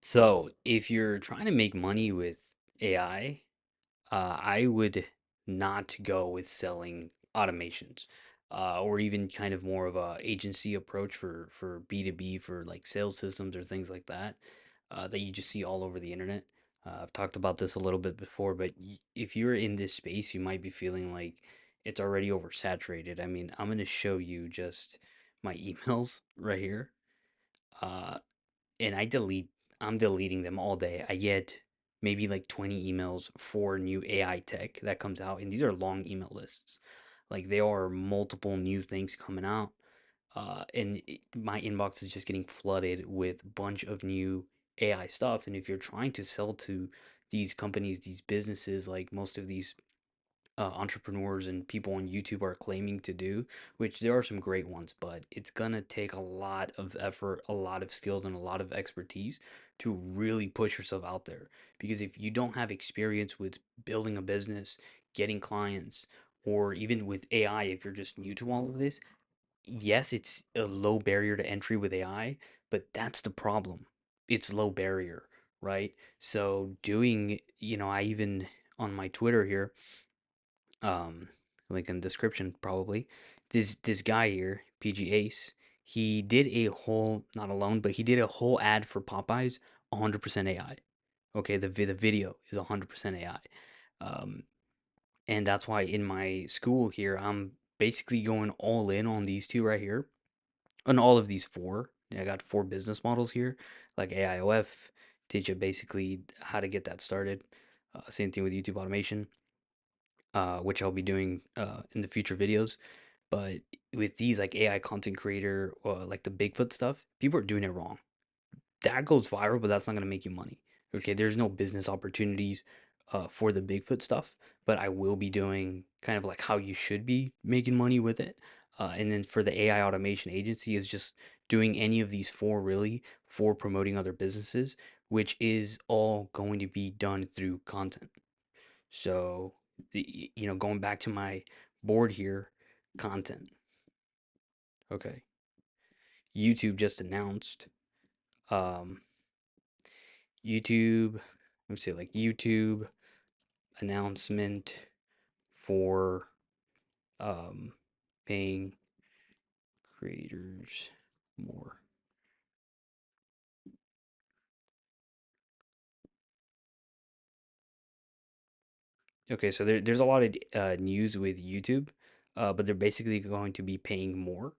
So, if you're trying to make money with AI, I would not go with selling automations, or even kind of more of a agency approach for B2B for like sales systems or things like that, that you just see all over the internet. I've talked about this a little bit before, but if you're in this space, you might be feeling like it's already oversaturated. I mean, I'm going to show you just my emails right here. Uh, and I'm deleting them all day. I get maybe like 20 emails for new AI tech that comes out, and these are long email lists. Like there are multiple new things coming out, my inbox is just getting flooded with a bunch of new AI stuff. And if you're trying to sell to these companies, these businesses, like most of these entrepreneurs and people on YouTube are claiming to do, which there are some great ones, but it's gonna take a lot of effort, a lot of skills, and a lot of expertise to really push yourself out there. Because if you don't have experience with building a business, getting clients, or even with AI, if you're just new to all of this, yes, it's a low barrier to entry with AI, but that's the problem. It's low barrier, right? So I even on my Twitter here, um, link in the description probably. This guy here, PG Ace, he did a whole not alone, but he did a whole ad for Popeyes, 100% AI. Okay, the video is 100% AI. Um, and that's why in my school here, I'm basically going all in on these two right here, on all of these four. I got four business models here, like AIOF, teach you basically how to get that started. Same thing with YouTube automation, which I'll be doing in the future videos. But with these like AI content creator or like the Bigfoot stuff, people are doing it wrong. That goes viral, but that's not gonna make you money. Okay, there's no business opportunities for the Bigfoot stuff, but I will be doing kind of like how you should be making money with it. And then for the AI automation agency is just doing any of these four really for promoting other businesses, which is all going to be done through content. So, going back to my board here, content. Okay. YouTube just announced, um, YouTube, let me say like YouTube announcement for um, paying creators more. Okay, so there's a lot of news with YouTube, but they're basically going to be paying more.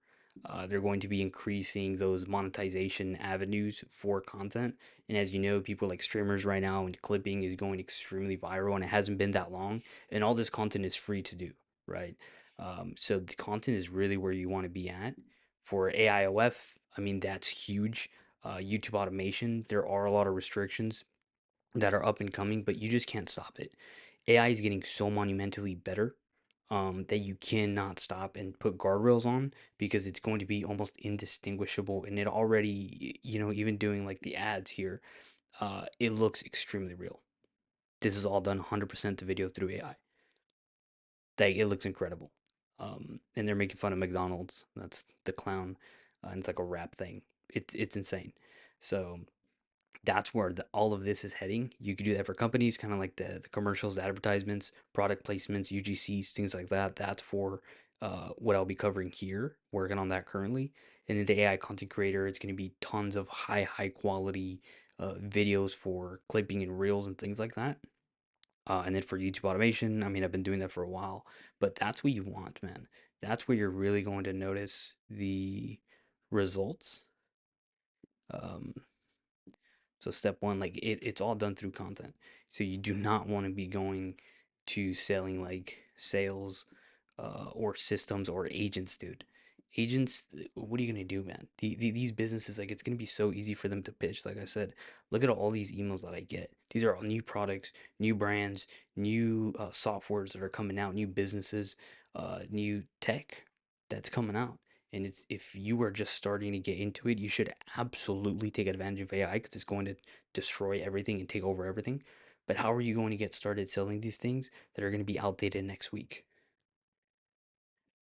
They're going to be increasing those monetization avenues for content. And as you know, people like streamers right now and clipping is going extremely viral, and it hasn't been that long. And all this content is free to do, right? So the content is really where you want to be at. For AIOF, I mean, that's huge. YouTube automation, there are a lot of restrictions that are up and coming, but you just can't stop it. AI is getting so monumentally better, that you cannot stop and put guardrails on because it's going to be almost indistinguishable. And it already, even doing like the ads here, it looks extremely real. This is all done 100% the video through AI. Like it looks incredible. And they're making fun of McDonald's. That's the clown, and it's like a rap thing. It's insane. So that's where all of this is heading. You could do that for companies, kind of like the commercials, the advertisements, product placements, UGCs, things like that. That's for what I'll be covering here, working on that currently. And then the AI content creator, it's going to be tons of high quality videos for clipping and reels and things like that. And then for YouTube automation, I mean, I've been doing that for a while, but that's what you want, man. That's where you're really going to notice the results. Um, So step one, like it's all done through content. So you do not want to be going to selling like sales or systems or agents, dude. Agents, what are you gonna do, man? These businesses, like it's gonna be so easy for them to pitch. Like I said, look at all these emails that I get. These are all new products, new brands, new softwares that are coming out, new businesses, new tech that's coming out. And it's if you are just starting to get into it, you should absolutely take advantage of AI because it's going to destroy everything and take over everything. But how are you going to get started selling these things that are going to be outdated next week,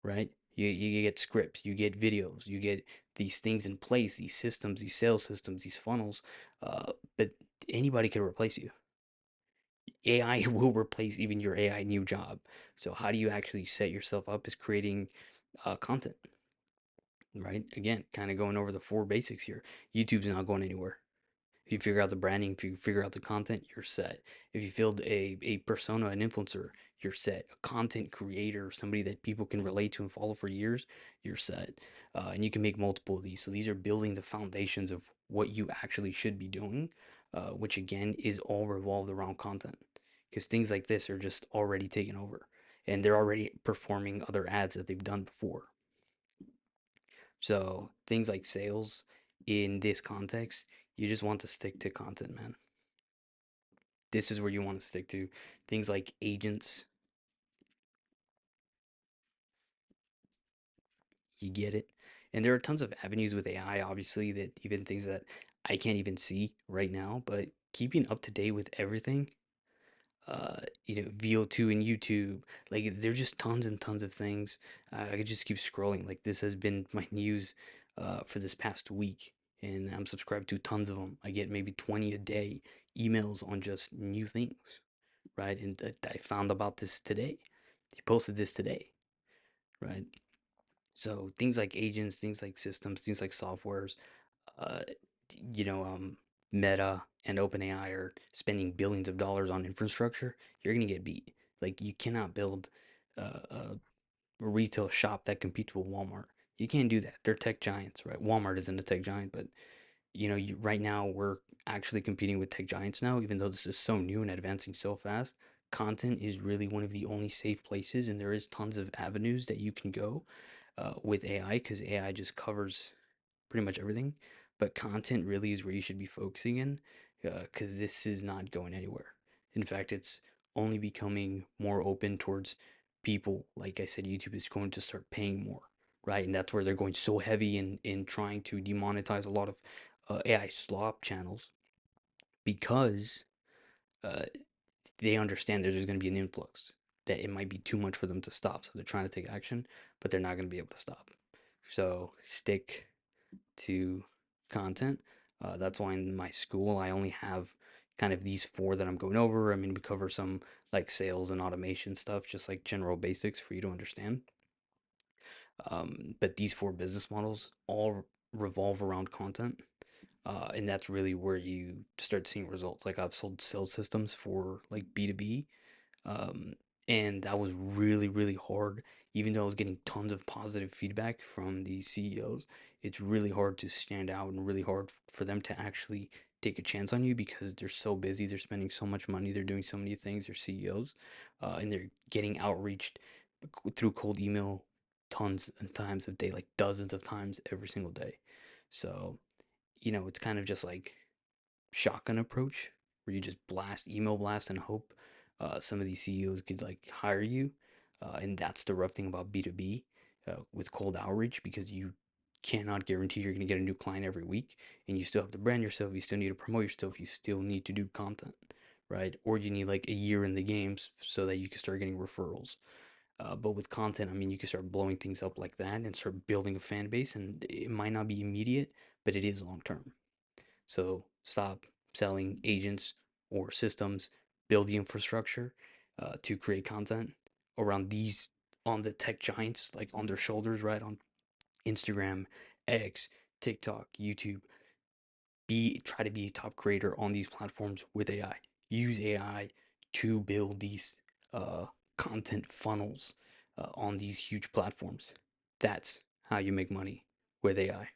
right? You get scripts, you get videos, you get these things in place, these systems, these sales systems, these funnels, but anybody can replace you. AI will replace even your AI new job. So how do you actually set yourself up as creating content, right? Again, kind of going over the four basics here. YouTube's not going anywhere. If you figure out the branding, if you figure out the content, you're set. If you build a persona, an influencer, you're set. A content creator, somebody that people can relate to and follow for years, you're set. And you can make multiple of these. So these are building the foundations of what you actually should be doing, which again is all revolved around content. Because things like this are just already taken over and they're already performing other ads that they've done before. So things like sales in this context, you just want to stick to content, man. This is where you want to stick to. Things like agents, you get it. And there are tons of avenues with AI, obviously, that even things that I can't even see right now, but keeping up to date with everything, VO2 and YouTube, like there's just tons and tons of things. I could just keep scrolling. Like this has been my news for this past week, and I'm subscribed to tons of them. I get maybe 20 a day emails on just new things, right? And I found about this today. He posted this today, right? So things like agents, things like systems, things like softwares, uh, you know, um, Meta and OpenAI are spending billions of dollars on infrastructure. You're gonna get beat. Like you cannot build a retail shop that competes with Walmart. You can't do that. They're tech giants, right? Walmart isn't a tech giant, but right now we're actually competing with tech giants now, even though this is so new and advancing so fast. Content is really one of the only safe places, and there is tons of avenues that you can go with AI because AI just covers pretty much everything. But content really is where you should be focusing in because this is not going anywhere. In fact, it's only becoming more open towards people. Like I said, YouTube is going to start paying more, right? And that's where they're going so heavy in trying to demonetize a lot of AI slop channels because uh, they understand that there's going to be an influx, that it might be too much for them to stop. So they're trying to take action, but they're not going to be able to stop. So stick to content. That's why in my school I only have kind of these four that I'm going over. I mean, we cover some like sales and automation stuff, just like general basics for you to understand. But these four business models all revolve around content. And that's really where you start seeing results. Like I've sold sales systems for like B2B, um, and that was really, really hard. Even though I was getting tons of positive feedback from the CEOs, it's really hard to stand out and really hard for them to actually take a chance on you because they're so busy. They're spending so much money. They're doing so many things. They're CEOs, and they're getting outreached through cold email tons and times of day, like dozens of times every single day. So, it's kind of just like shotgun approach where you just email blast and hope some of these CEOs could like hire you. And that's the rough thing about B2B with cold outreach because you cannot guarantee you're going to get a new client every week and you still have to brand yourself. You still need to promote yourself. You still need to do content, right? Or you need like a year in the games so that you can start getting referrals. But with content, I mean, you can start blowing things up like that and start building a fan base. And it might not be immediate, but it is long term. So stop selling agents or systems, build the infrastructure to create content around these on the tech giants, like on their shoulders, right? On Instagram, X, TikTok, YouTube. Try to be a top creator on these platforms with AI. Use AI to build these uh, content funnels on these huge platforms. That's how you make money with AI.